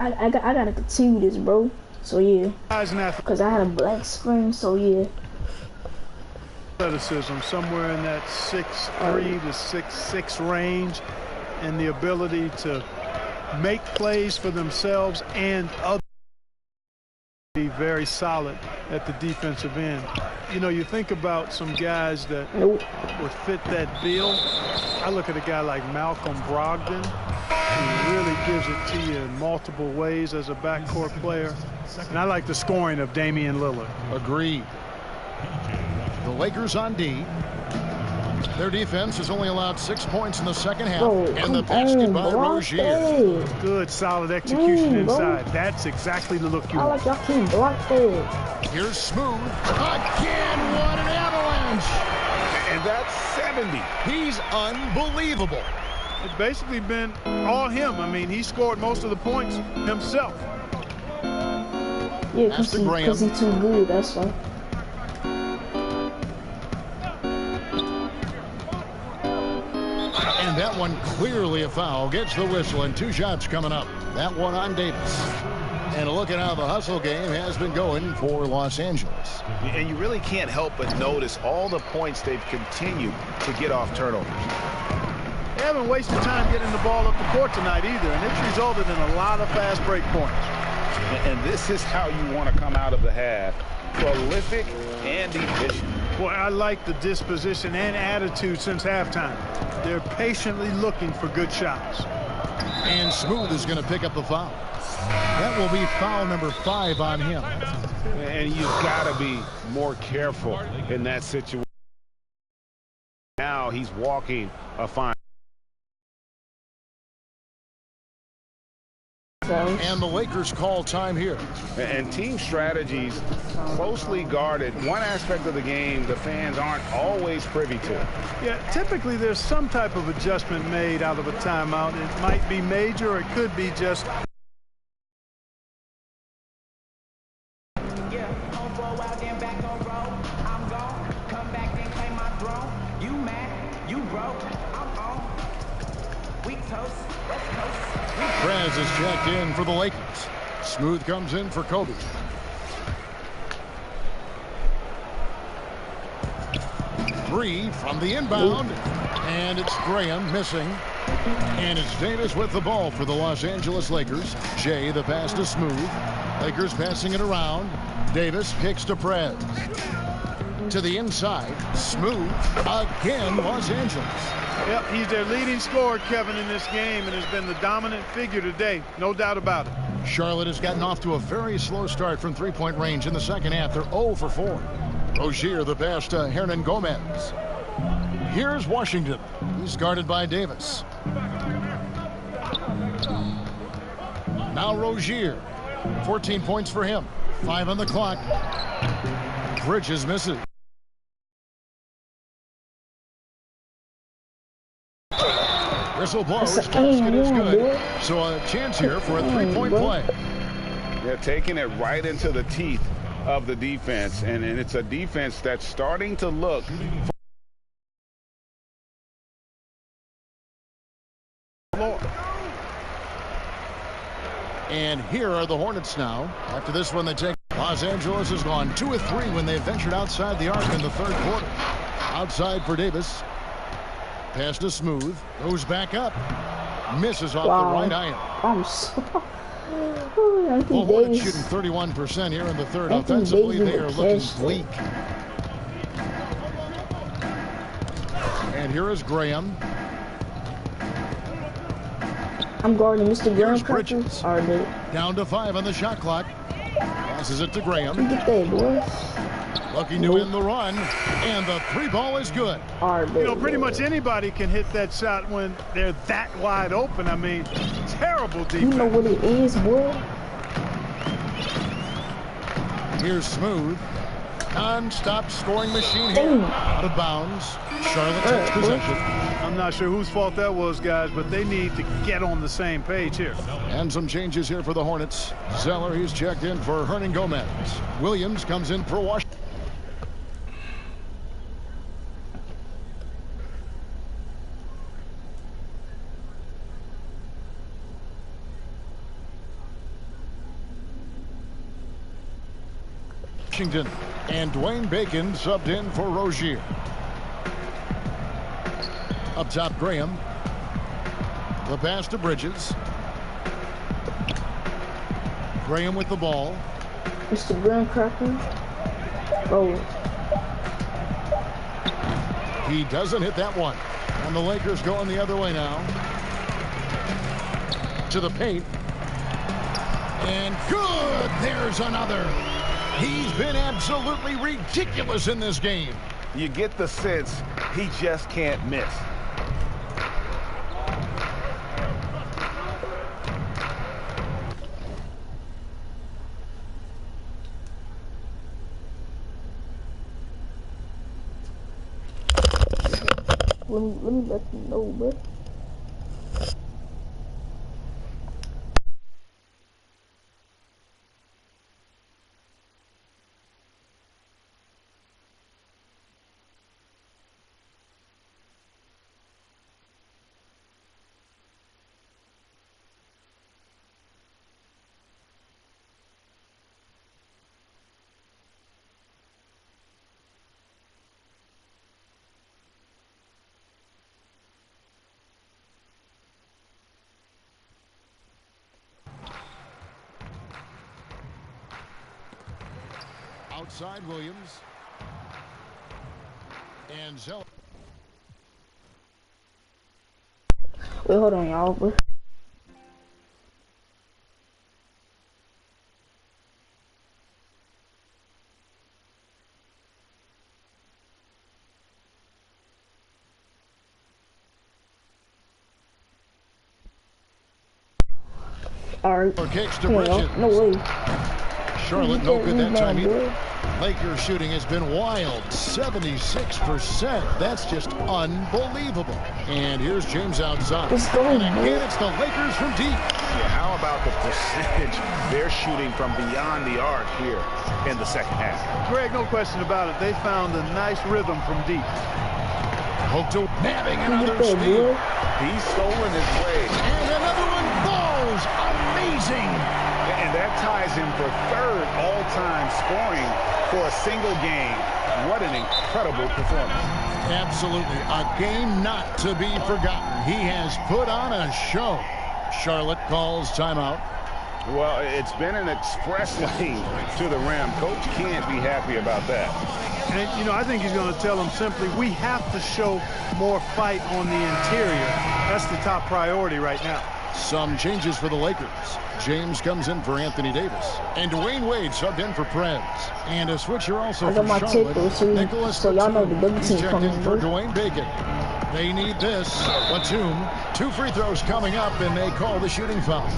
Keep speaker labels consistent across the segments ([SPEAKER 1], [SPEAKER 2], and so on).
[SPEAKER 1] I gotta continue this, bro. So yeah, cause I had a black screen. So yeah.
[SPEAKER 2] Athleticism somewhere in that 6'3" to 6'6" range, and the ability to make plays for themselves and others. Be very solid at the defensive end. You know, you think about some guys that would fit that bill. I look at a guy like Malcolm Brogdon, who really gives it to you in multiple ways as a backcourt player. And I like the scoring of Damian Lillard.
[SPEAKER 3] Agreed. The Lakers on D. Their defense has only allowed 6 points in the second half. And the basket by Rozier.
[SPEAKER 2] Good, solid execution inside. That's exactly the look you want.
[SPEAKER 1] I like y'all can block it.
[SPEAKER 3] Here's Smooth. Again, what an avalanche.
[SPEAKER 4] And that's 70.
[SPEAKER 3] He's unbelievable.
[SPEAKER 2] It's basically been all him. I mean, he scored most of the points himself.
[SPEAKER 1] Yeah, because he's too good, that's why.
[SPEAKER 3] And that one clearly a foul. Gets the whistle, and 2 shots coming up. That one on Davis. And a look at how the hustle game has been going for Los Angeles.
[SPEAKER 4] And you really can't help but notice all the points they've continued to get off turnovers.
[SPEAKER 2] They haven't wasted time getting the ball up the court tonight either, and it's resulted in a lot of fast break points.
[SPEAKER 4] And this is how you want to come out of the half. Prolific and efficient.
[SPEAKER 2] Boy, I like the disposition and attitude since halftime. They're patiently looking for good shots.
[SPEAKER 3] And Smooth is going to pick up the foul. That will be foul number 5 on him.
[SPEAKER 4] And you've got to be more careful in that situation. Now he's walking a fine.
[SPEAKER 3] And the Lakers call time here.
[SPEAKER 4] And team strategies closely guarded. One aspect of the game the fans aren't always privy to.
[SPEAKER 2] Yeah, typically there's some type of adjustment made out of a timeout. It might be major, or it could be just...
[SPEAKER 3] Prez is checked in for the Lakers. Smooth comes in for Kobe. Three from the inbound. And it's Graham missing. And it's Davis with the ball for the Los Angeles Lakers. Jay the pass to Smooth. Lakers passing it around. Davis kicks to Prez. To the inside. Smooth again, Los Angeles.
[SPEAKER 2] Yep, he's their leading scorer, Kevin, in this game, and has been the dominant figure today. No doubt about it.
[SPEAKER 3] Charlotte has gotten off to a very slow start from three-point range in the second half. They're 0 for 4. Rozier the pass to Hernan Gomez. Here's Washington. He's guarded by Davis. Now Rozier. 14 points for him. 5 on the clock. Bridges misses. Whistle blows. Basket is good. So a chance here for a three-point play.
[SPEAKER 4] They're taking it right into the teeth of the defense, and it's a defense that's starting to look for...
[SPEAKER 3] And here are the Hornets now. After this one, they take... Los Angeles has gone 2 of 3 when they ventured outside the arc in the third quarter. Outside for Davis. Pass to Smooth. Goes back up. Misses off the right iron.
[SPEAKER 1] I'm so...
[SPEAKER 3] Well, Hornets shooting 31% here in the third. Offensively, they are looking bleak. And here is Graham.
[SPEAKER 1] I'm guarding Mr. Graham.
[SPEAKER 3] Bridges. Down to 5 on the shot clock. Passes it to Graham.
[SPEAKER 1] Get that, boy.
[SPEAKER 3] Looking to win the run, and the 3-ball is good.
[SPEAKER 2] You know, pretty much anybody can hit that shot when they're that wide open. I mean, terrible defense.
[SPEAKER 1] You know what it is, boy.
[SPEAKER 3] Here's Smooth. Non-stop scoring machine here. Out of bounds. Charlotte takes possession.
[SPEAKER 2] I'm not sure whose fault that was, guys, but they need to get on the same page here.
[SPEAKER 3] And some changes here for the Hornets. Zeller, he's checked in for Hernan Gomez. Williams comes in for Washington. Washington. And Dwayne Bacon subbed in for Rozier. Up top, Graham. The pass to Bridges. Graham with the ball.
[SPEAKER 1] Mr. Graham Cracker. Oh.
[SPEAKER 3] He doesn't hit that one. And the Lakers going the other way now. To the paint. And good. There's another. He's been absolutely ridiculous in this game.
[SPEAKER 4] You get the sense he just can't miss.
[SPEAKER 1] Let me let you know, bro.
[SPEAKER 3] Outside Williams. And Zeller.
[SPEAKER 1] Wait, hold on, y'all. Alright.
[SPEAKER 3] Come on, y'all.
[SPEAKER 1] No way.
[SPEAKER 3] Charlotte, no good that time either. Lakers shooting has been wild, 76%. That's just unbelievable. And here's James outside. And again, it's the Lakers from deep.
[SPEAKER 4] Yeah, how about the percentage they're shooting from beyond the arc here in the second half?
[SPEAKER 2] Greg, no question about it. They found a nice rhythm from deep.
[SPEAKER 3] Hope to nabbing another steal.
[SPEAKER 4] He's stolen his way.
[SPEAKER 3] And another one falls. Amazing.
[SPEAKER 4] And that ties him for third all-time scoring for a single game. What an incredible performance.
[SPEAKER 3] Absolutely. A game not to be forgotten. He has put on a show. Charlotte calls timeout.
[SPEAKER 4] Well, it's been an express lane to the rim. Coach can't be happy about that.
[SPEAKER 2] And, you know, I think he's going to tell them simply, we have to show more fight on the interior. That's the top priority right now.
[SPEAKER 3] Some changes for the Lakers. James comes in for Anthony Davis. And Dwayne Wade subbed in for Prez. And a switcher also for Charlotte. Nicholas
[SPEAKER 1] so y'all know the double team
[SPEAKER 3] checked in for Dwayne Bacon. They need this. Batum. 2 free throws coming up, and they call the shooting foul.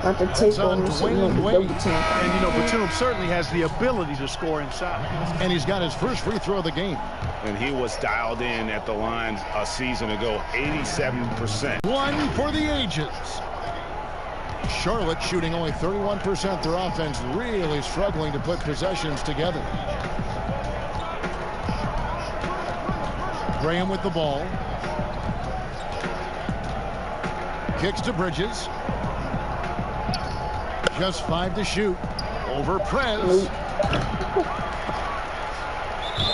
[SPEAKER 1] Got the tape on
[SPEAKER 3] Dwayne Wade.
[SPEAKER 2] And, you know, Batum certainly has the ability to score inside.
[SPEAKER 3] And he's got his first free throw of the game.
[SPEAKER 4] And he was dialed in at the line a season ago, 87%.
[SPEAKER 3] One for the ages. Charlotte shooting only 31%. Their offense really struggling to put possessions together. Graham with the ball. Kicks to Bridges. Just 5 to shoot. Over Prez.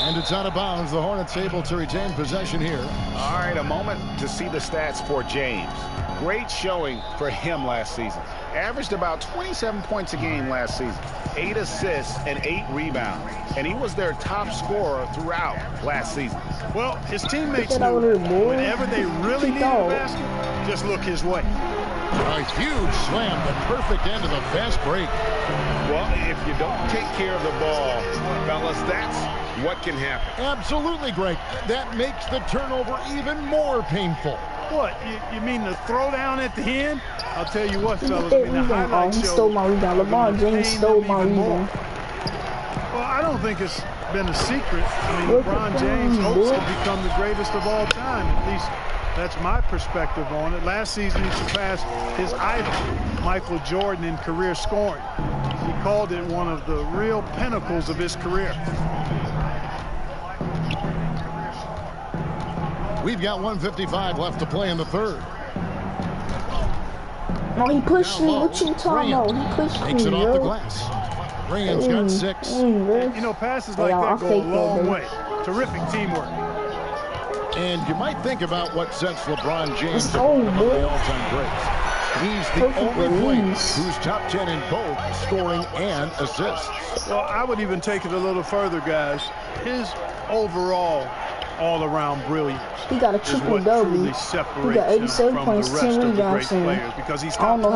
[SPEAKER 3] And it's out of bounds. The Hornets able to retain possession here.
[SPEAKER 4] All right, a moment to see the stats for James. Great showing for him last season. Averaged about 27 points a game last season. 8 assists and 8 rebounds. And he was their top scorer throughout last season.
[SPEAKER 2] Well, his teammates knew whenever they really needed a basket, just look his way.
[SPEAKER 3] A huge slam, the perfect end of the fast break.
[SPEAKER 4] Well, if you don't take care of the ball, fellas, that's what can happen.
[SPEAKER 3] Absolutely, Greg. That makes the turnover even more painful.
[SPEAKER 2] What? You mean the throwdown at the end? I'll tell you what, fellas. I mean, the highlight
[SPEAKER 1] he stole my rebound. LeBron James stole my rebound.
[SPEAKER 2] Well, I don't think it's been a secret. I mean, LeBron James hopes to become the greatest of all time. At least that's my perspective on it. Last season, he surpassed his idol, Michael Jordan, in career scoring. He called it one of the real pinnacles of his career.
[SPEAKER 3] We've got 1:55 left to play in the third.
[SPEAKER 1] No, he pushed me. What you talking about? He pushed me,
[SPEAKER 3] Takes it off the glass. Graham's got 6.
[SPEAKER 2] You know, passes like that go a long way. Terrific teamwork.
[SPEAKER 3] And you might think about what sets LeBron James
[SPEAKER 1] among
[SPEAKER 3] the all-time greats. He's the only player who's top 10 in both scoring and assists.
[SPEAKER 2] Well, I would even take it a little further, guys. His overall all-around brilliance.
[SPEAKER 1] He got a triple double. He got 87 points, 10 rebounds, and
[SPEAKER 2] because he's
[SPEAKER 1] I don't know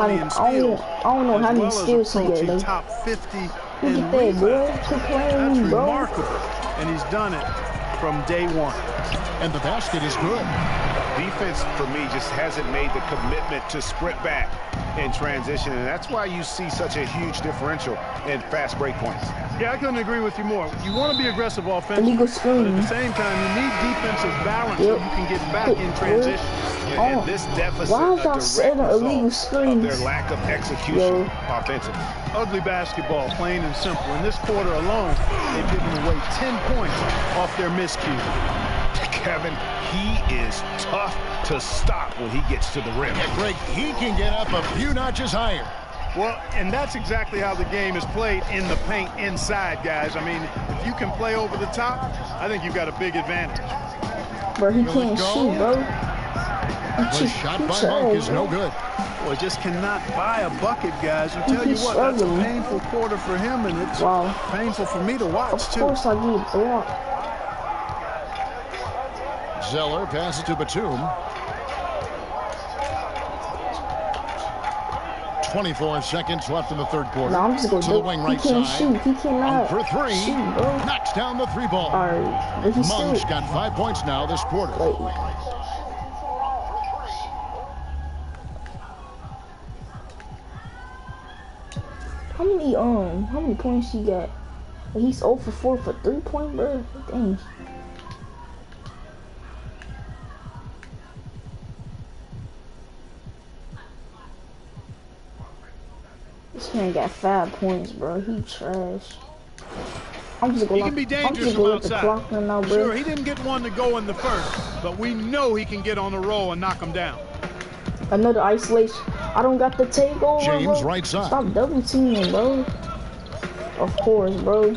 [SPEAKER 1] how many steals he get. Like,
[SPEAKER 2] top 50
[SPEAKER 1] look at that, boy. Quit playing,
[SPEAKER 2] That's
[SPEAKER 1] bro.
[SPEAKER 2] remarkable, and he's done it from day one.
[SPEAKER 3] And the basket is good.
[SPEAKER 4] Defense, for me, just hasn't made the commitment to sprint back in transition, and that's why you see such a huge differential in fast break points.
[SPEAKER 2] Yeah, I couldn't agree with you more. You want to be aggressive offensively, but at the same time, you need defensive balance so you can get back in transition.
[SPEAKER 4] And this deficit
[SPEAKER 1] why is
[SPEAKER 4] a
[SPEAKER 1] y'all
[SPEAKER 4] direct
[SPEAKER 1] setting illegal
[SPEAKER 4] result
[SPEAKER 1] screens?
[SPEAKER 4] of their lack of execution offensively.
[SPEAKER 2] Ugly basketball, plain and simple. In this quarter alone, they've given away 10 points off their miscue.
[SPEAKER 4] Kevin, he is tough to stop when he gets to the rim.
[SPEAKER 3] Yeah, Greg, he can get up a few notches higher.
[SPEAKER 2] Well, and that's exactly how the game is played in the paint inside, guys. I mean, if you can play over the top, I think you've got a big advantage.
[SPEAKER 1] Bro, he can't shoot, bro.
[SPEAKER 3] The shot by Monk is no good.
[SPEAKER 2] Well, just cannot buy a bucket, guys. I'll tell you what, that's a painful quarter for him, and it's painful for me to watch, too.
[SPEAKER 1] Of course I get blocked.
[SPEAKER 3] Zeller passes to Batum. 24 seconds left in the third quarter.
[SPEAKER 1] No, I'm just going
[SPEAKER 3] to the wing right side.
[SPEAKER 1] Shoot. He cannot
[SPEAKER 3] for 3.
[SPEAKER 1] shoot, bro.
[SPEAKER 3] Knocks down the 3-ball.
[SPEAKER 1] All right.
[SPEAKER 3] Monk's got 5 points now this quarter.
[SPEAKER 1] Wait. How many points he got? He's 0 for 4 for 3-point, bro. Dang. This man got 5 points, bro. He trash. I'm just gonna
[SPEAKER 2] he can be dangerous from outside. Sure, he didn't get one to go in the first, but we know he can get on the roll and knock him down.
[SPEAKER 1] Another isolation. I don't got the takeover.
[SPEAKER 3] James,
[SPEAKER 1] bro.
[SPEAKER 3] right side.
[SPEAKER 1] Stop double teaming, bro. Of course, bro.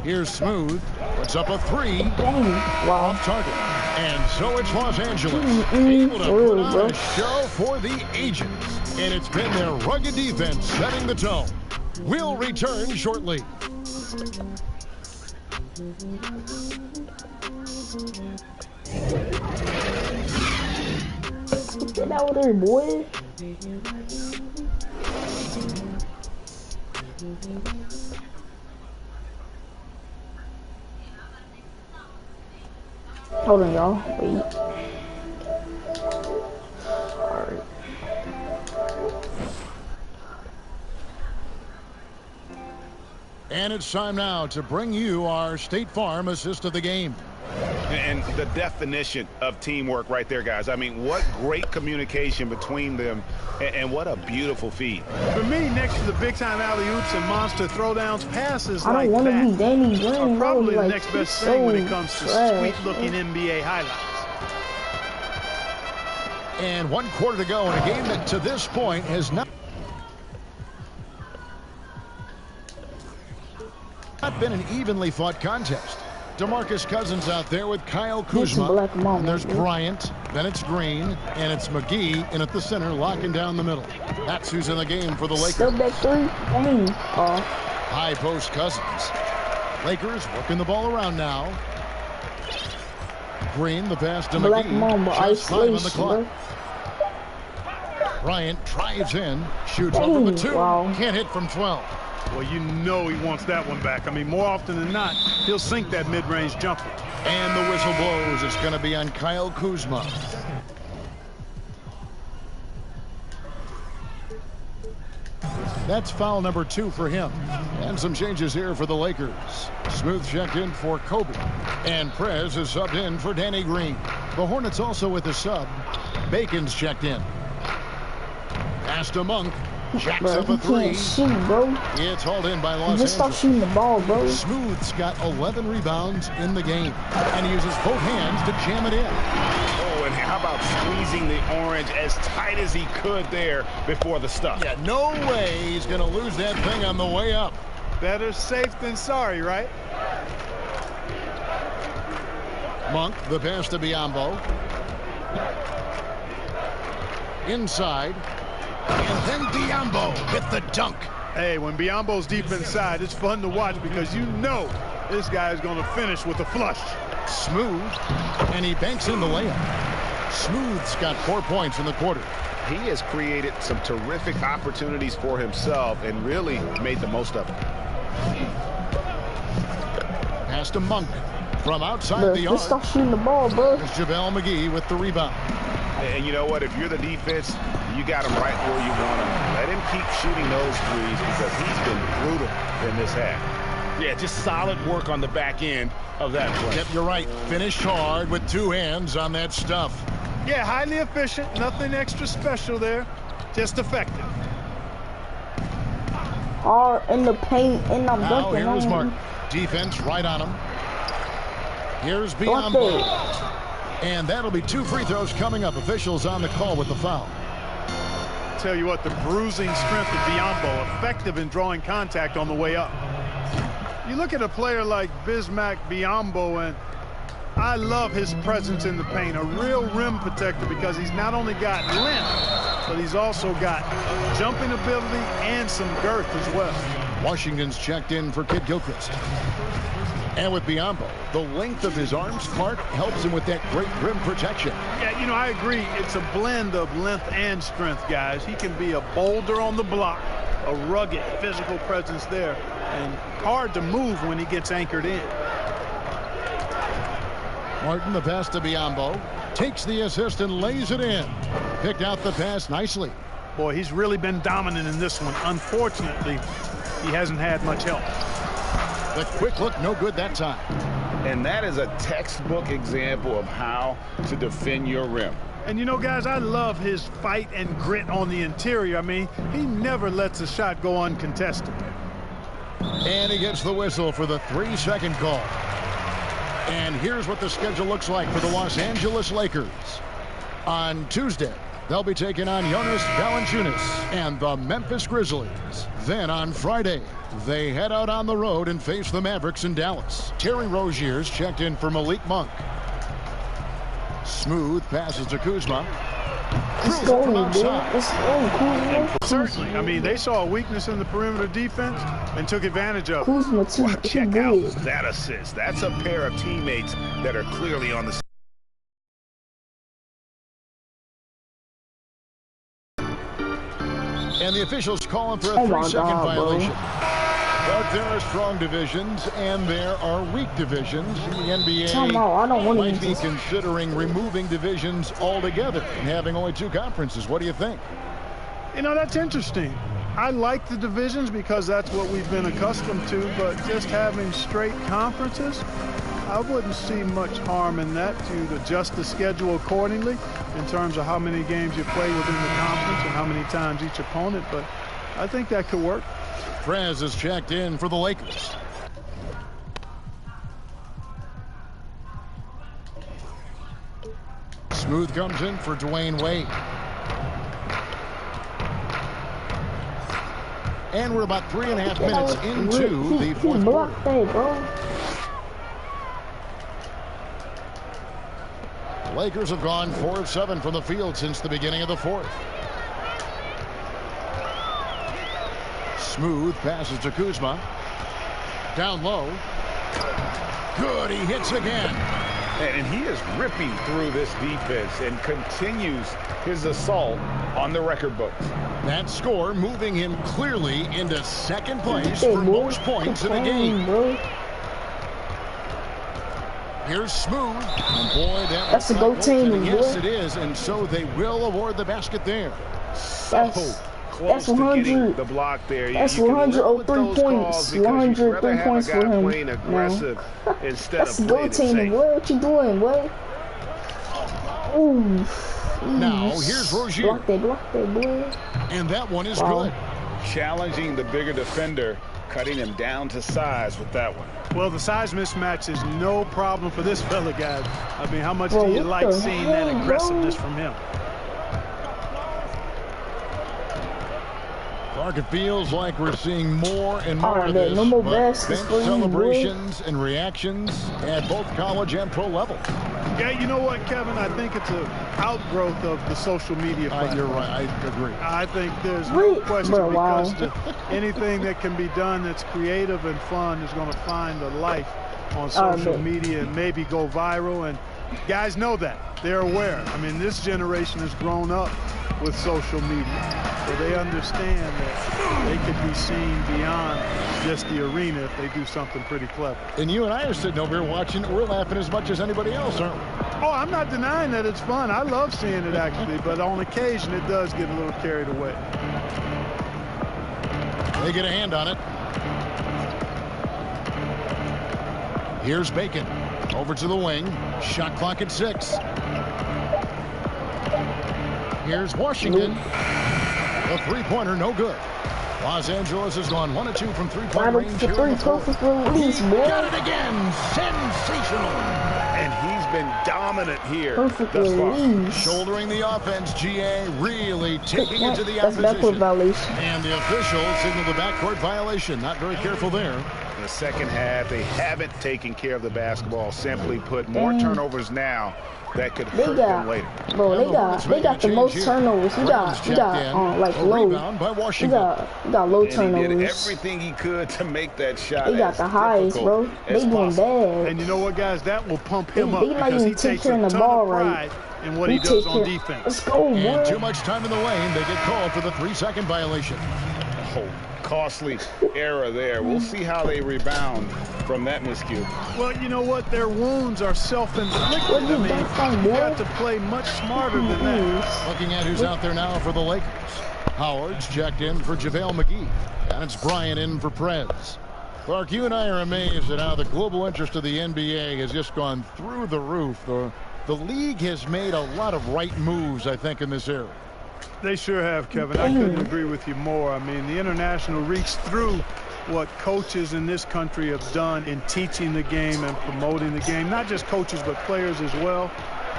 [SPEAKER 3] Here's Smooth. Puts up a 3.
[SPEAKER 1] Dang. Wow.
[SPEAKER 3] Off target. And so it's Los Angeles. Able to put on a show for the Agents. And it's been their rugged defense setting the tone. We'll return shortly.
[SPEAKER 1] Get out there, boy. Hold on, y'all. Wait. Alright.
[SPEAKER 3] And it's time now to bring you our State Farm assist of the game.
[SPEAKER 4] And the definition of teamwork right there, guys. I mean, what great communication between them, and what a beautiful feed.
[SPEAKER 2] For me, next to the big-time alley-oops and monster throwdowns, passes
[SPEAKER 1] I don't want to be Danny Green.
[SPEAKER 2] are probably
[SPEAKER 1] bro.
[SPEAKER 2] the
[SPEAKER 1] Like,
[SPEAKER 2] next best
[SPEAKER 1] so
[SPEAKER 2] thing when it comes to
[SPEAKER 1] trash,
[SPEAKER 2] sweet-looking NBA highlights.
[SPEAKER 3] And 1 quarter to go in a game that to this point has not been an evenly fought contest. DeMarcus Cousins out there with Kyle Kuzma. And there's Bryant, then it's Green, and it's McGee in at the center, locking down the middle. That's who's in the game for the Lakers.
[SPEAKER 1] Still back 3. Dang.
[SPEAKER 3] High post Cousins. Lakers working the ball around now. Green, the pass to
[SPEAKER 1] Black
[SPEAKER 3] McGee.
[SPEAKER 1] Mamba
[SPEAKER 3] Just 5 on the
[SPEAKER 1] isolation,
[SPEAKER 3] clock.
[SPEAKER 1] bro.
[SPEAKER 3] Bryant drives in, shoots one from the 2.
[SPEAKER 1] Wow.
[SPEAKER 3] Can't hit from 12.
[SPEAKER 2] Well, you know he wants that one back. I mean, more often than not, he'll sink that mid-range jumper.
[SPEAKER 3] And the whistle blows. It's going to be on Kyle Kuzma. That's foul number 2 for him. And some changes here for the Lakers. Smooth checked in for Kobe. And Prez is subbed in for Danny Green. The Hornets also with a sub. Bacon's checked in. Pass to Monk. Jacks up a 3.
[SPEAKER 1] Shoot, bro.
[SPEAKER 3] It's hauled in by Los Angeles.
[SPEAKER 1] Just stop shooting the ball, bro.
[SPEAKER 3] Smooth's got 11 rebounds in the game. And he uses both hands to jam it in.
[SPEAKER 4] Oh, and how about squeezing the orange as tight as he could there before the stuff?
[SPEAKER 3] Yeah, no way he's going to lose that thing on the way up.
[SPEAKER 2] Better safe than sorry, right?
[SPEAKER 3] Monk, the pass to Biyombo. Inside. And then Biyombo with the dunk.
[SPEAKER 2] Hey, when Biyombo's deep inside, it's fun to watch because you know this guy is going to finish with a flush.
[SPEAKER 3] Smooth. And he banks in the layup. Smooth's got 4 points in the quarter.
[SPEAKER 4] He has created some terrific opportunities for himself and really made the most of it.
[SPEAKER 3] Pass to Monk from outside the arc.
[SPEAKER 1] Stop shooting the ball, bro.
[SPEAKER 3] There's JaVale McGee with the rebound.
[SPEAKER 4] And you know what? If you're the defense, you got him right where you want him. Let him keep shooting those threes because he's been brutal in this half. Yeah, just solid work on the back end of that play.
[SPEAKER 3] Yep, you're right. Finished hard with 2 hands on that stuff.
[SPEAKER 2] Yeah, highly efficient. Nothing extra special there. Just effective.
[SPEAKER 1] All in the paint, and I'm
[SPEAKER 3] Now
[SPEAKER 1] dunking
[SPEAKER 3] here's
[SPEAKER 1] on
[SPEAKER 3] Mark.
[SPEAKER 1] him.
[SPEAKER 3] Defense right on him. Here's Biyombo. And that'll be 2 free throws coming up. Officials on the call with the foul.
[SPEAKER 2] Tell you what, the bruising strength of Biyombo, effective in drawing contact on the way up. You look at a player like Bismack Biyombo, and I love his presence in the paint. A real rim protector because he's not only got length, but he's also got jumping ability and some girth as well.
[SPEAKER 3] Washington's checked in for Kid Gilchrist. And with Biyombo, the length of his arms, Clark, helps him with that great rim protection.
[SPEAKER 2] Yeah, you know, I agree. It's a blend of length and strength, guys. He can be a boulder on the block, a rugged physical presence there, and hard to move when he gets anchored in.
[SPEAKER 3] Martin, the pass to Biyombo, takes the assist and lays it in. Picked out the pass nicely.
[SPEAKER 2] Boy, he's really been dominant in this one. Unfortunately, he hasn't had much help.
[SPEAKER 3] The quick look, no good that time.
[SPEAKER 4] And that is a textbook example of how to defend your rim.
[SPEAKER 2] And you know, guys, I love his fight and grit on the interior. I mean, he never lets a shot go uncontested.
[SPEAKER 3] And he gets the whistle for the 3-second call. And here's what the schedule looks like for the Los Angeles Lakers. On Tuesday, they'll be taking on Jonas Valanciunas and the Memphis Grizzlies. Then on Friday, they head out on the road and face the Mavericks in Dallas. Terry Rozier's checked in for Malik Monk. Smooth passes to Kuzma.
[SPEAKER 1] Let's go, dude. Let's go, Kuzma.
[SPEAKER 2] Certainly. I mean, they saw a weakness in the perimeter defense and took advantage of it.
[SPEAKER 1] Kuzma, too
[SPEAKER 4] Check
[SPEAKER 1] good.
[SPEAKER 4] out that assist. That's a pair of teammates that are clearly on the
[SPEAKER 3] And the officials calling for a 3-second violation.
[SPEAKER 1] Bro.
[SPEAKER 3] But there are strong divisions and there are weak divisions. The NBA
[SPEAKER 1] I don't want
[SPEAKER 3] might
[SPEAKER 1] to
[SPEAKER 3] be considering removing divisions altogether and having only 2 conferences. What do you think?
[SPEAKER 2] You know, that's interesting. I like the divisions because that's what we've been accustomed to, but just having straight conferences, I wouldn't see much harm in that to adjust the schedule accordingly in terms of how many games you play within the conference and how many times each opponent, but I think that could work.
[SPEAKER 3] Trez is checked in for the Lakers. Smooth comes in for Dwayne Wade. And we're about 3.5 minutes into the fourth quarter. The Lakers have gone 4 of 7 from the field since the beginning of the fourth. Smooth passes to Kuzma. Down low. Good, he hits again.
[SPEAKER 4] And he is ripping through this defense and continues his assault on the record books.
[SPEAKER 3] That score moving him clearly into second place for most points in a game. Here's Smooth. And boy,
[SPEAKER 1] that's a go team.
[SPEAKER 3] Yes, it is. And so they will award the basket there.
[SPEAKER 1] That's 100.
[SPEAKER 4] The block there.
[SPEAKER 1] That's 103 points. 103 points for him.
[SPEAKER 4] Playing aggressive instead
[SPEAKER 1] that's
[SPEAKER 4] of
[SPEAKER 1] go team. Boy, what you doing, boy? Ooh.
[SPEAKER 3] Now here's Rozier.
[SPEAKER 1] Block that, boy.
[SPEAKER 3] And that one is good.
[SPEAKER 4] Challenging the bigger defender, cutting him down to size with that one.
[SPEAKER 2] Well, the size mismatch is no problem for this fella, guys. I mean, how much do you like seeing that aggressiveness from him?
[SPEAKER 3] Mark, it feels like we're seeing more and more of
[SPEAKER 1] Alright,
[SPEAKER 3] this.
[SPEAKER 1] no more
[SPEAKER 3] but
[SPEAKER 1] baskets
[SPEAKER 3] bench
[SPEAKER 1] for you, boy.
[SPEAKER 3] celebrations and reactions at both college and pro level.
[SPEAKER 2] Yeah, you know what, Kevin? I think it's an outgrowth of the social media platform.
[SPEAKER 3] You're right. I agree.
[SPEAKER 2] I think there's no
[SPEAKER 1] Wait,
[SPEAKER 2] question
[SPEAKER 1] bro, wow.
[SPEAKER 2] because anything that can be done that's creative and fun is going to find a life on social media and maybe go viral. And guys know that. They're aware. I mean, this generation has grown up with social media, so they understand that they could be seen beyond just the arena if they do something pretty clever.
[SPEAKER 3] And you and I are sitting over here watching it. We're laughing as much as anybody else, aren't we?
[SPEAKER 2] Oh, I'm not denying that it's fun. I love seeing it, actually, but on occasion it does get a little carried away.
[SPEAKER 3] They get a hand on it. Here's Bacon. Over to the wing. Shot clock at 6. Here's Washington. The three-pointer, no good. Los Angeles has gone 1 of 2 from three-point range here in the fourth.
[SPEAKER 1] Release, boy.
[SPEAKER 3] Got it again. Sensational.
[SPEAKER 4] And he's been dominant here
[SPEAKER 1] Perfect
[SPEAKER 4] thus far.
[SPEAKER 1] release.
[SPEAKER 3] Shouldering the offense, GA really taking it to the
[SPEAKER 1] That's backcourt
[SPEAKER 3] opposition.
[SPEAKER 1] violation.
[SPEAKER 3] And the official signaled the backcourt violation. Not very careful there.
[SPEAKER 4] In the second half, they haven't taken care of the basketball. Simply put, more turnovers now that could hurt them later.
[SPEAKER 1] Bro, they got the most turnovers. He got like low.
[SPEAKER 3] Rebound by
[SPEAKER 1] He
[SPEAKER 3] Washington.
[SPEAKER 1] got low
[SPEAKER 4] And he did
[SPEAKER 1] turnovers.
[SPEAKER 4] everything he could to make that shot.
[SPEAKER 1] They got
[SPEAKER 4] as
[SPEAKER 1] the highest, bro.
[SPEAKER 4] difficult
[SPEAKER 1] They
[SPEAKER 4] as
[SPEAKER 1] doing
[SPEAKER 4] possible.
[SPEAKER 1] bad.
[SPEAKER 2] And you know what, guys? That will pump him up
[SPEAKER 1] They not
[SPEAKER 2] because he
[SPEAKER 1] even take
[SPEAKER 2] takes
[SPEAKER 1] care
[SPEAKER 2] a
[SPEAKER 1] of the
[SPEAKER 2] ton
[SPEAKER 1] ball
[SPEAKER 2] of
[SPEAKER 1] right.
[SPEAKER 2] pride in what he does on
[SPEAKER 1] Let's
[SPEAKER 2] defense.
[SPEAKER 1] go, boy.
[SPEAKER 3] And too much time in the lane. They get called for the 3-second violation.
[SPEAKER 4] Oh, costly error there. We'll see how they rebound from that miscue.
[SPEAKER 2] Well, you know what? Their wounds are self-inflicted.
[SPEAKER 1] What you
[SPEAKER 2] I mean,
[SPEAKER 1] done from,
[SPEAKER 2] you
[SPEAKER 1] boy?
[SPEAKER 2] got to play much smarter than that.
[SPEAKER 3] Looking at who's out there now for the Lakers. Howard's checked in for JaVale McGee. And it's Bryant in for Prez. Clark, you and I are amazed at how the global interest of the NBA has just gone through the roof. The league has made a lot of right moves, I think, in this area.
[SPEAKER 2] They sure have, Kevin. I couldn't agree with you more. I mean, the international reach through what coaches in this country have done in teaching the game and promoting the game. Not just coaches, but players as well.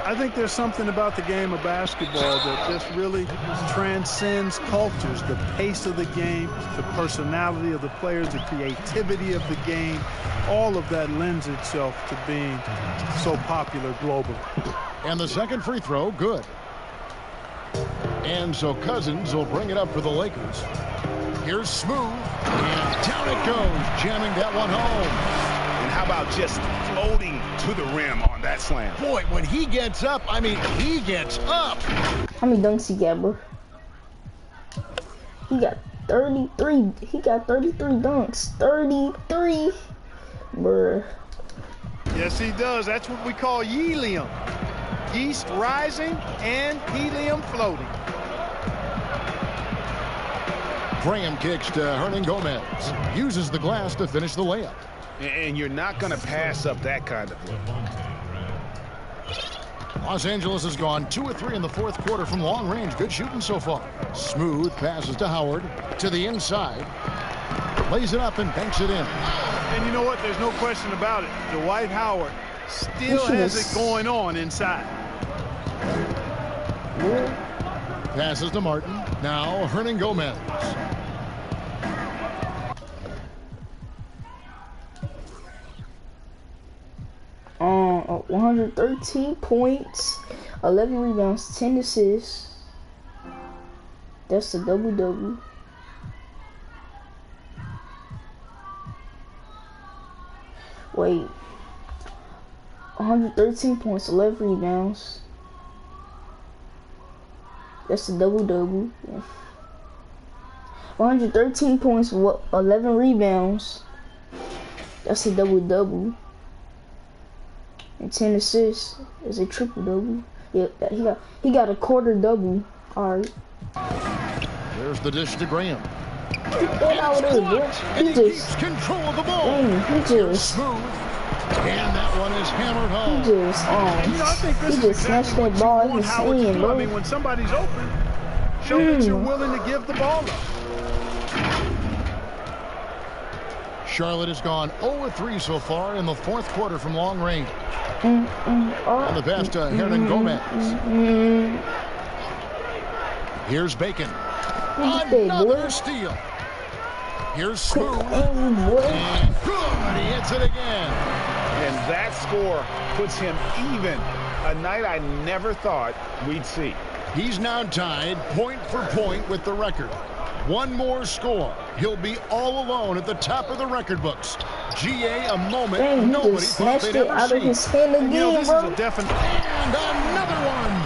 [SPEAKER 2] I think there's something about the game of basketball that just really transcends cultures. The pace of the game, the personality of the players, the creativity of the game, all of that lends itself to being so popular globally.
[SPEAKER 3] And the second free throw, good. And so Cousins will bring it up for the Lakers. Here's Smooth. And down it goes, jamming that one home.
[SPEAKER 4] And how about just floating to the rim on that slam?
[SPEAKER 3] Boy, when he gets up, I mean, he gets up.
[SPEAKER 1] How many dunks he got, bro? He got 33. He got 33 dunks. 33. Bruh.
[SPEAKER 2] Yes, he does. That's what we call helium. Yeast rising and helium floating.
[SPEAKER 3] Graham kicks to Hernan Gomez. Uses the glass to finish the layup.
[SPEAKER 4] And you're not going to pass up that kind of look.
[SPEAKER 3] Los Angeles has gone 2 of 3 in the fourth quarter from long range. Good shooting so far. Smooth passes to Howard to the inside. Lays it up and banks it in.
[SPEAKER 2] And you know what? There's no question about it. Dwight Howard still has it going on inside.
[SPEAKER 3] Passes to Martin. Now Hernan Gomez.
[SPEAKER 1] 113 points, 11 rebounds, 10 assists. That's a double-double. Wait. 113 points, 11 rebounds. That's a double-double. Yeah. 113 points, 11 rebounds. That's a double-double. And 10 assists is a triple-double. Yeah, he got a quarter-double. All right.
[SPEAKER 3] There's the dish to Graham.
[SPEAKER 1] Get that out of there, boy.
[SPEAKER 3] And he keeps control of the ball.
[SPEAKER 1] He just
[SPEAKER 3] Smooth. And that one is hammered home.
[SPEAKER 2] You know, I think this
[SPEAKER 1] he
[SPEAKER 2] is
[SPEAKER 1] just snatched
[SPEAKER 2] exactly
[SPEAKER 1] that ball
[SPEAKER 2] what
[SPEAKER 1] in
[SPEAKER 2] you
[SPEAKER 1] his
[SPEAKER 2] want Howard to
[SPEAKER 1] hand,
[SPEAKER 2] do.
[SPEAKER 1] bro.
[SPEAKER 2] I mean, when somebody's open, show that you're willing to give the ball up.
[SPEAKER 3] Charlotte has gone 0-3 so far in the fourth quarter from long range.
[SPEAKER 1] And
[SPEAKER 3] the pass to Hernan Gomez. Here's Bacon. Another steal. Here's Smooth. And good. He hits it again.
[SPEAKER 4] And that score puts him even. A night I never thought we'd see.
[SPEAKER 3] He's now tied point for point with the record. One more score. He'll be all alone at the top of the record books. GA, a moment
[SPEAKER 1] Dang,
[SPEAKER 3] nobody
[SPEAKER 1] just
[SPEAKER 3] thought
[SPEAKER 1] snatched
[SPEAKER 3] they'd
[SPEAKER 1] it
[SPEAKER 3] ever
[SPEAKER 1] out of
[SPEAKER 3] see.
[SPEAKER 1] his hand again,
[SPEAKER 2] You know, this
[SPEAKER 1] bro.
[SPEAKER 2] is a definite.
[SPEAKER 3] And another one.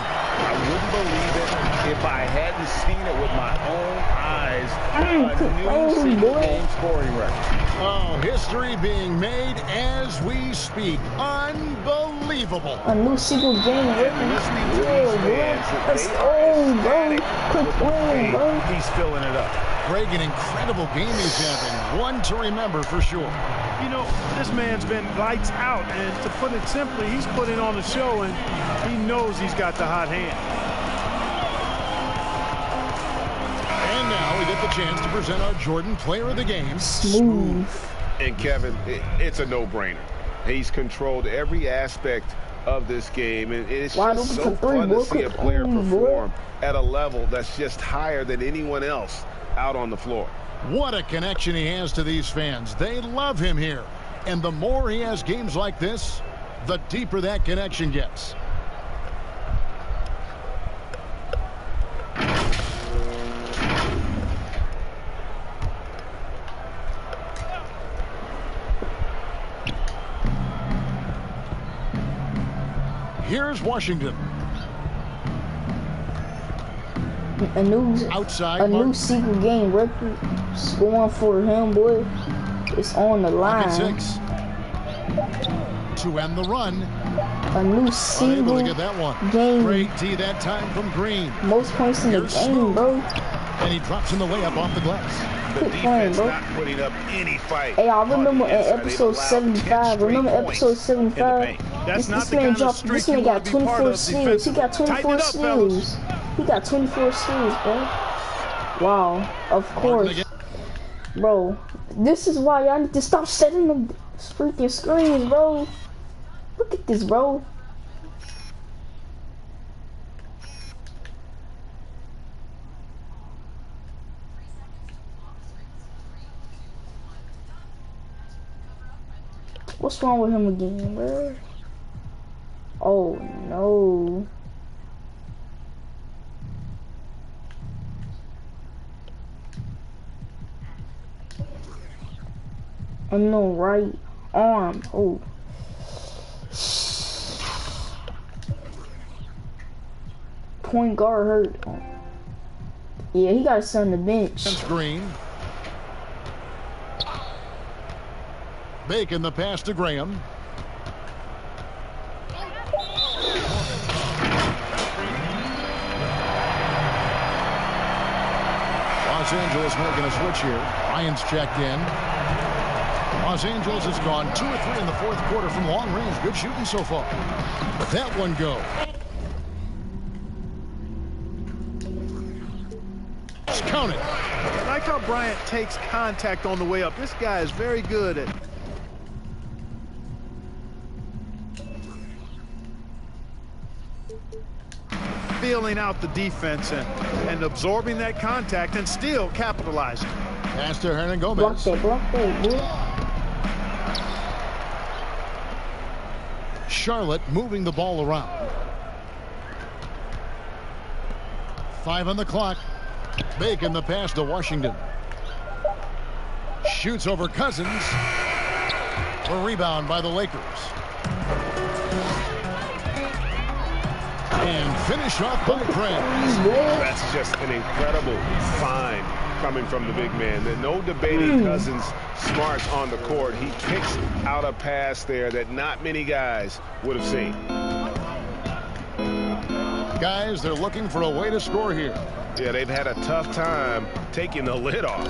[SPEAKER 4] I wouldn't believe it if I hadn't seen it with my own eyes. A new single-game scoring record.
[SPEAKER 3] Oh, history being made as we speak. Unbelievable.
[SPEAKER 1] A new single game record.
[SPEAKER 4] Listening to
[SPEAKER 1] Yeah,
[SPEAKER 4] these
[SPEAKER 1] bro.
[SPEAKER 4] fans,
[SPEAKER 1] Let's
[SPEAKER 4] they
[SPEAKER 1] go,
[SPEAKER 4] are
[SPEAKER 1] bro.
[SPEAKER 4] ecstatic
[SPEAKER 1] Quick
[SPEAKER 4] with the
[SPEAKER 1] win,
[SPEAKER 4] way
[SPEAKER 1] bro.
[SPEAKER 4] he's filling it up.
[SPEAKER 3] Greg, an incredible game he's having. One to remember for sure.
[SPEAKER 2] You know, this man's been lights out, and to put it simply, he's putting on a show, and he knows he's got the hot hand.
[SPEAKER 3] And now we get the chance to present our Jordan Player of the Game.
[SPEAKER 1] Smooth.
[SPEAKER 4] And Kevin, it's a no-brainer. He's controlled every aspect of this game, and it's
[SPEAKER 1] Wide
[SPEAKER 4] just
[SPEAKER 1] open
[SPEAKER 4] so
[SPEAKER 1] for three,
[SPEAKER 4] fun
[SPEAKER 1] boy.
[SPEAKER 4] to see a
[SPEAKER 1] Quick
[SPEAKER 4] player
[SPEAKER 1] win, boy.
[SPEAKER 4] perform at a level that's just higher than anyone else out on the floor.
[SPEAKER 3] What a connection he has to these fans. They love him here. And the more he has games like this, the deeper that connection gets. Here's Washington.
[SPEAKER 1] A new
[SPEAKER 3] Outside.
[SPEAKER 1] a new
[SPEAKER 3] Martin.
[SPEAKER 1] single game record scoring for him, boy. It's on the
[SPEAKER 3] Pocket
[SPEAKER 1] line.
[SPEAKER 3] 6. To end the run.
[SPEAKER 1] A new
[SPEAKER 3] Unable
[SPEAKER 1] single
[SPEAKER 3] to get that one.
[SPEAKER 1] game.
[SPEAKER 3] Great D that time from Green.
[SPEAKER 1] Most points in the
[SPEAKER 3] Here's
[SPEAKER 1] game,
[SPEAKER 3] Smooth.
[SPEAKER 1] bro.
[SPEAKER 3] And he drops in the way up off the glass.
[SPEAKER 4] The
[SPEAKER 1] Quick playing,
[SPEAKER 4] defense
[SPEAKER 1] bro.
[SPEAKER 4] not putting up any fight.
[SPEAKER 1] Hey, I
[SPEAKER 4] on the
[SPEAKER 1] remember in
[SPEAKER 4] inside. They've
[SPEAKER 1] episode
[SPEAKER 4] allowed
[SPEAKER 1] 75.
[SPEAKER 4] 10
[SPEAKER 1] Remember
[SPEAKER 4] straight
[SPEAKER 1] episode
[SPEAKER 4] points in the
[SPEAKER 1] 75?
[SPEAKER 4] paint.
[SPEAKER 2] That's not
[SPEAKER 1] This
[SPEAKER 2] the
[SPEAKER 1] man
[SPEAKER 2] kind of
[SPEAKER 1] dropped.
[SPEAKER 2] streak
[SPEAKER 1] This man
[SPEAKER 2] you
[SPEAKER 1] got
[SPEAKER 2] want to be part
[SPEAKER 1] 24
[SPEAKER 2] of
[SPEAKER 1] steals. He got
[SPEAKER 2] defensively.
[SPEAKER 1] 24
[SPEAKER 2] Tighten it up, fellas.
[SPEAKER 1] steals. He got 24 steals, bro. Wow, of course, bro. This is why y'all need to stop setting them freaking screens, bro. Look at this, bro. What's wrong with him again, bro? Oh no. On the right arm. Oh. Point guard hurt. Yeah, he got to sit on the bench.
[SPEAKER 3] Against Green. Bacon the pass to Graham. Los Angeles making a switch here. Ryan's checked in. Los Angeles has gone 2 or 3 in the fourth quarter from long range. Good shooting so far. But that one go. It's counted.
[SPEAKER 2] I like how Bryant takes contact on the way up. This guy is very good at feeling out the defense and absorbing that contact and still capitalizing.
[SPEAKER 3] Pass to Hernan
[SPEAKER 1] Block
[SPEAKER 3] Gomez.
[SPEAKER 1] that, boy.
[SPEAKER 3] Charlotte moving the ball around. 5 on the clock. Bacon the pass to Washington. Shoots over Cousins. A rebound by the Lakers. And finish off by Prez.
[SPEAKER 4] That's just an incredible find coming from the big man. There's no debating Cousins' smarts on the court. He kicks out a pass there that not many guys would have seen.
[SPEAKER 3] Guys, they're looking for a way to score here.
[SPEAKER 4] Yeah, they've had a tough time taking the lid off.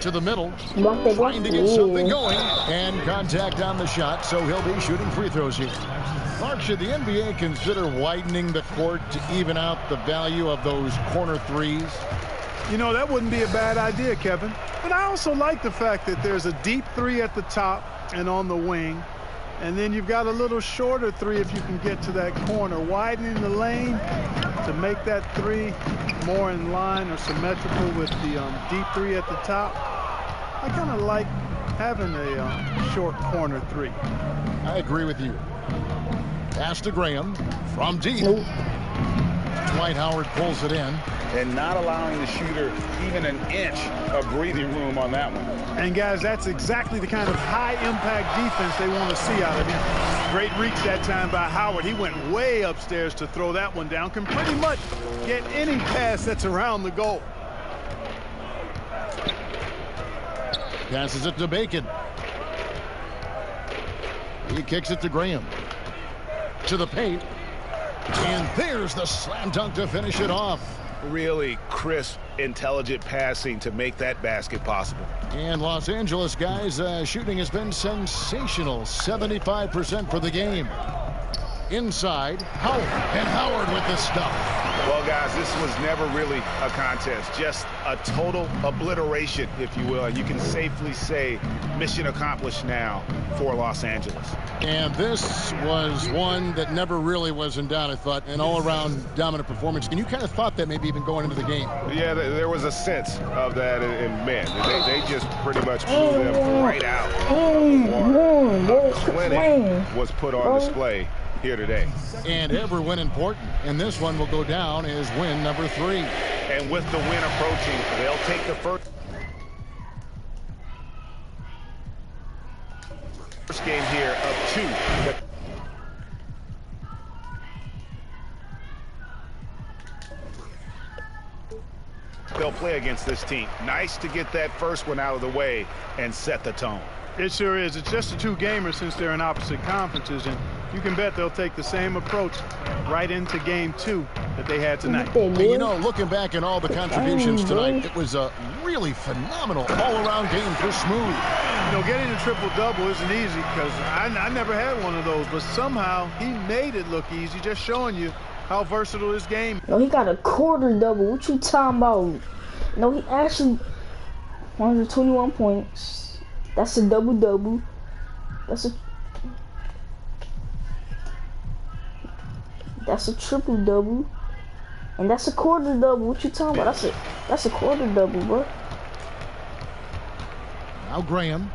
[SPEAKER 3] To the middle.
[SPEAKER 1] Block that, block
[SPEAKER 3] Trying to get something
[SPEAKER 1] yeah.
[SPEAKER 3] going. And contact on the shot, so he'll be shooting free throws here. Mark, should the NBA consider widening the court to even out the value of those corner threes?
[SPEAKER 2] You know, that wouldn't be a bad idea, Kevin. But I also like the fact that there's a deep three at the top and on the wing. And then you've got a little shorter three if you can get to that corner. Widening the lane to make that three more in line or symmetrical with the deep three at the top. I kind of like having a short corner three.
[SPEAKER 3] I agree with you. Pass to Graham from deep.
[SPEAKER 1] Nope.
[SPEAKER 3] Dwight Howard pulls it in.
[SPEAKER 4] And not allowing the shooter even an inch of breathing room on that one.
[SPEAKER 2] And guys, that's exactly the kind of high-impact defense they want to see out of him. Great reach that time by Howard. He went way upstairs to throw that one down. Can pretty much get any pass that's around the goal.
[SPEAKER 3] Passes it to Bacon. He kicks it to Graham. To the paint. And there's the slam dunk to finish it off.
[SPEAKER 4] Really crisp, intelligent passing to make that basket possible.
[SPEAKER 3] And Los Angeles, guys, shooting has been sensational. 75% for the game. Inside, Howard. And Howard with the stuff.
[SPEAKER 4] Well, guys, this was never really a contest. Just a total obliteration, if you will. And you can safely say mission accomplished now for Los Angeles.
[SPEAKER 3] And this was one that never really was in doubt, I thought. An all-around dominant performance. And you kind of thought that maybe even going into the game.
[SPEAKER 4] Yeah, there was a sense of that in men. They just pretty much blew them right out. The clinic was put on display here today.
[SPEAKER 3] And every win important. And this one will go down as win number 3.
[SPEAKER 4] And with the win approaching, they'll take the first game here of 2. They'll play against this team. Nice to get that first one out of the way and set the tone.
[SPEAKER 2] It sure is. It's just a 2-gamer since they're in opposite conferences, and you can bet they'll take the same approach right into game 2 that they had tonight.
[SPEAKER 3] And you know, looking back at all the contributions tonight, it was a really phenomenal all-around game for Smooth.
[SPEAKER 2] You know, getting a triple-double isn't easy because I never had one of those, but somehow he made it look easy, just showing you how versatile this game is.
[SPEAKER 1] No, he got a quarter-double. What you talking about? No, he actually 121 points. That's a double-double. That's a triple-double. And that's a quarter-double. What you talking about? That's a quarter-double, bro.
[SPEAKER 3] Now Graham.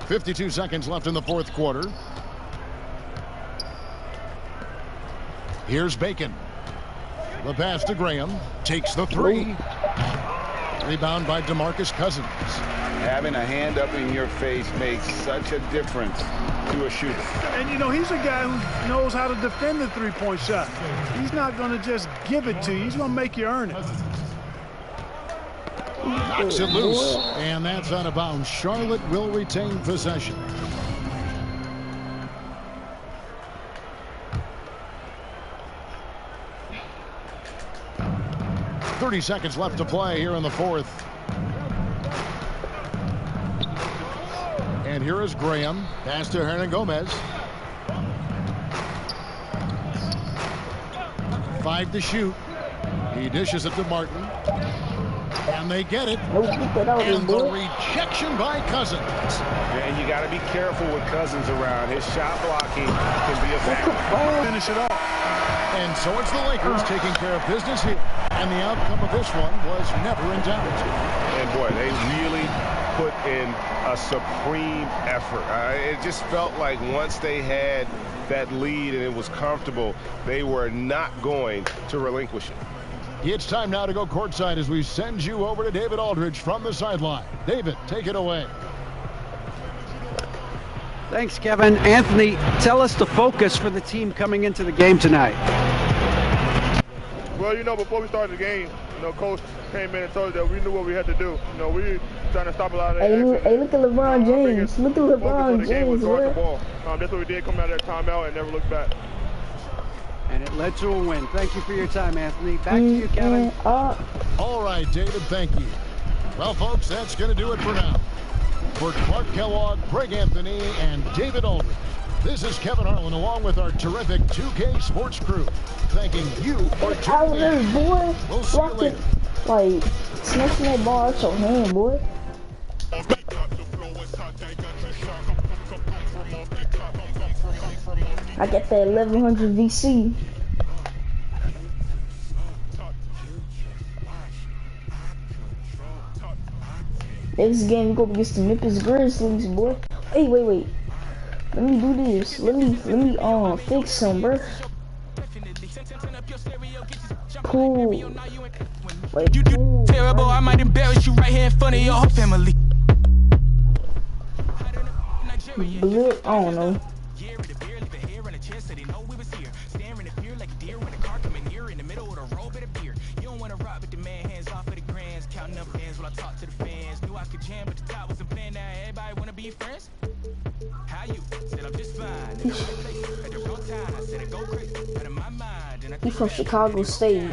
[SPEAKER 3] 52 seconds left in the fourth quarter. Here's Bacon. The pass to Graham. Takes the 3. Rebound by DeMarcus Cousins.
[SPEAKER 4] Having a hand up in your face makes such a difference to a shooter.
[SPEAKER 2] And, you know, he's a guy who knows how to defend the three-point shot. He's not going to just give it to you. He's going to make you earn it.
[SPEAKER 3] Knocks it loose. And that's out of bounds. Charlotte will retain possession. .30 seconds left to play here in the fourth. And here is Graham. Pass to Hernangomez. 5 to shoot. He dishes it to Martin. And they get it. And the rejection by Cousins.
[SPEAKER 4] And you got to be careful with Cousins around. His shot blocking can be a factor.
[SPEAKER 2] Finish it off.
[SPEAKER 3] And so it's the Lakers taking care of business here. And the outcome of this one was never in doubt.
[SPEAKER 4] And boy, they really put in a supreme effort. It just felt like once they had that lead and it was comfortable, they were not going to relinquish it.
[SPEAKER 3] It's time now to go courtside as we send you over to David Aldridge from the sideline. David, take it away.
[SPEAKER 5] Thanks, Kevin. Anthony, tell us the focus for the team coming into the game tonight.
[SPEAKER 6] Well, you know, before we started the game, you know, Coach came in and told us that we knew what we had to do. You know, we were trying to stop a lot of
[SPEAKER 1] Hey, look at LeBron James. Look at LeBron James,
[SPEAKER 6] bro. That's what we did, come out of that timeout and never look back.
[SPEAKER 5] And it led to a win. Thank you for your time, Anthony. Back to you, Kevin.
[SPEAKER 3] All right, David, thank you. Well, folks, that's going to do it for now. For Clark Kellogg, Greg Anthony, and David Aldridge, this is Kevin Harlan along with our terrific 2K Sports crew. Thanking you for tuning in.
[SPEAKER 1] Boy.
[SPEAKER 3] We'll see you later.
[SPEAKER 1] Like, snatching that ball out your hand, boy. I got that 1100 VC. Next game we go against the Memphis Grizzlies, boy. Hey, wait. Let me do this. Let me fix him, bro. Cool. Wait,
[SPEAKER 7] You terrible, I might embarrass you right here in front of your whole family.
[SPEAKER 1] Blip, I don't know. He's from Chicago State.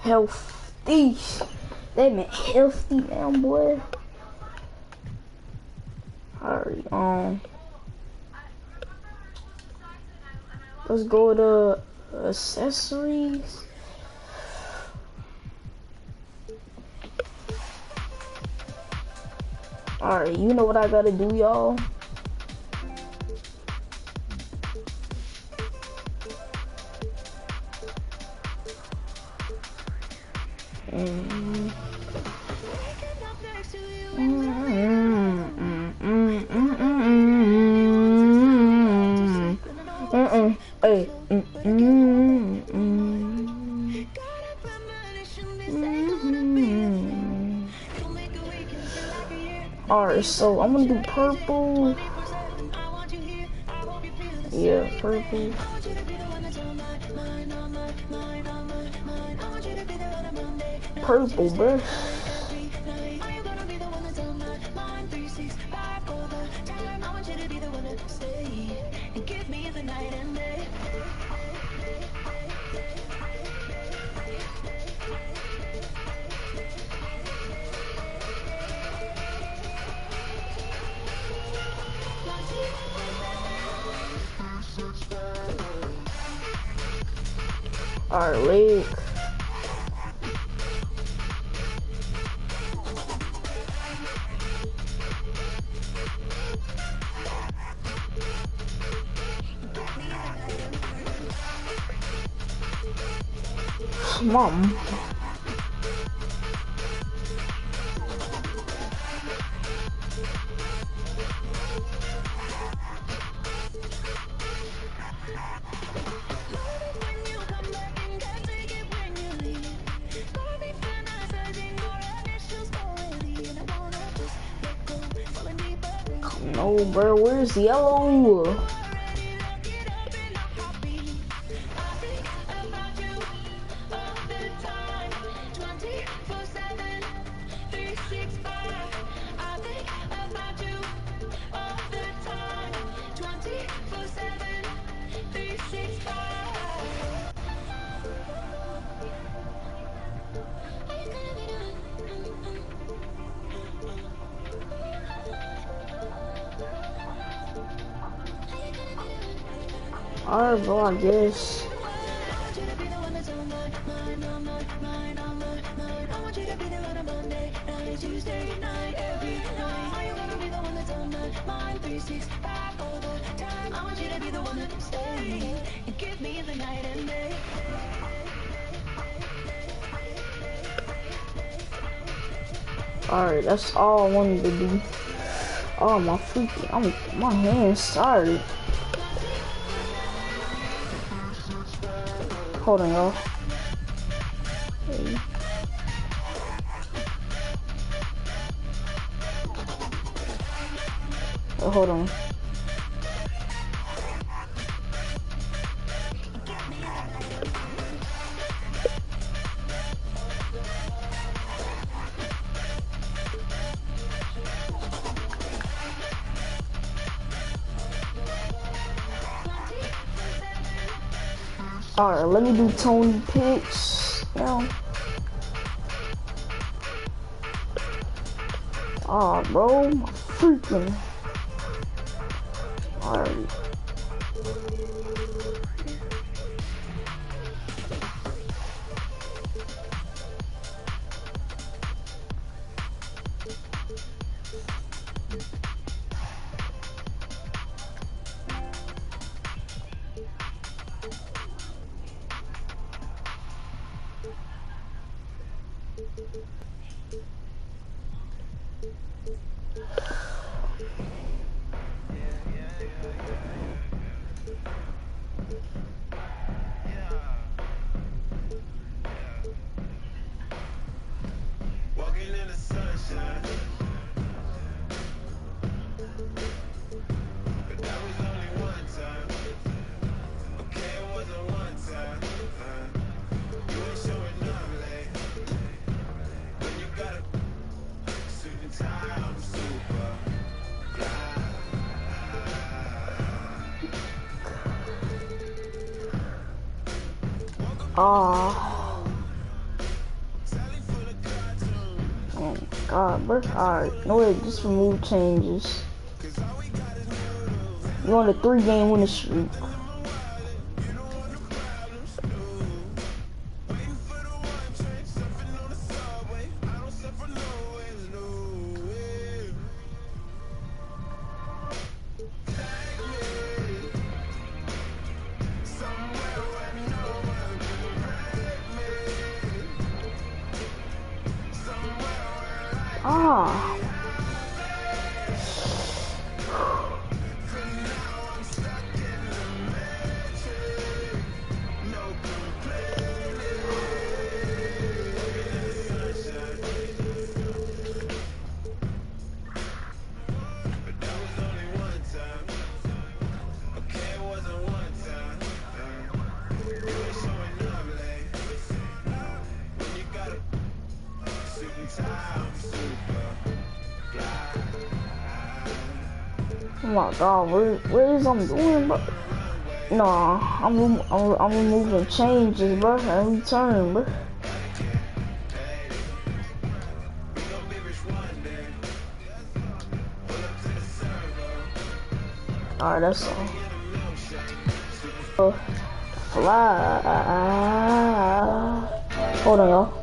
[SPEAKER 1] Healthy. That man healthy now, boy. Alright, let's go to accessories. Alright, you know what I gotta do, y'all. Alright, so I'm gonna do purple. Yeah, purple. Purple, bro. Alright, leg. Mom. No, bro, where's yellow? Alright, bro, I guess. Alright, that's all I wanted to do. Oh, my freaking, my hand's tired. Hold on, y'all. Hey. Oh, hold on. Alright, let me do Tony picks now. Aw, bro, my freaking Alright. Oh God, bro. Alright, no way, just remove changes. You on a 3-game winning streak. Ah. Oh my God, what is I'm doing, bro? Nah, I'm removing changes, bro, every turn, bro. Alright, that's all. Fly. Hold on, y'all.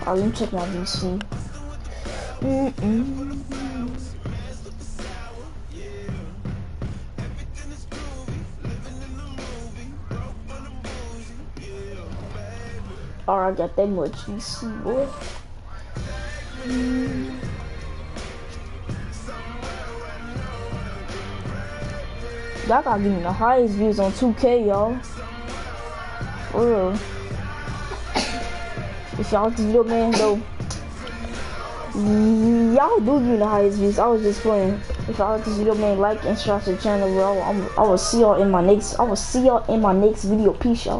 [SPEAKER 1] Alright, let me check my VC. Alright, I got that much VC, boy. Y'all gotta give me the highest views on 2K, y'all. For real. If y'all this video, man, though, y'all do give me the highest views. I was just playing. If y'all like this video, man, like and subscribe to the channel, bro. I will see y'all in my next. I will see y'all in my next video. Peace, y'all.